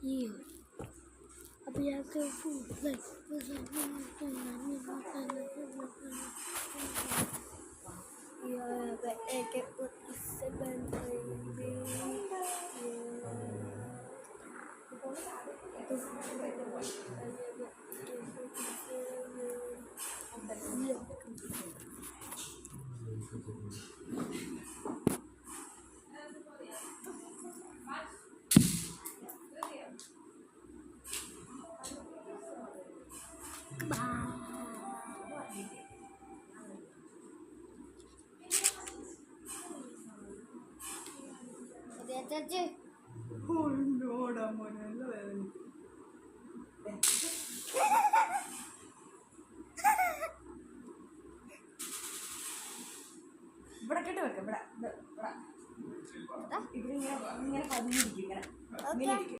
you. I'll be out there food like yeah, but I get what you said, baby. ഇവിടെ കേട്ട് വെക്കാം ഇവിടെ ഇങ്ങനെ പതിഞ്ഞിരിക്കും ഇങ്ങനെ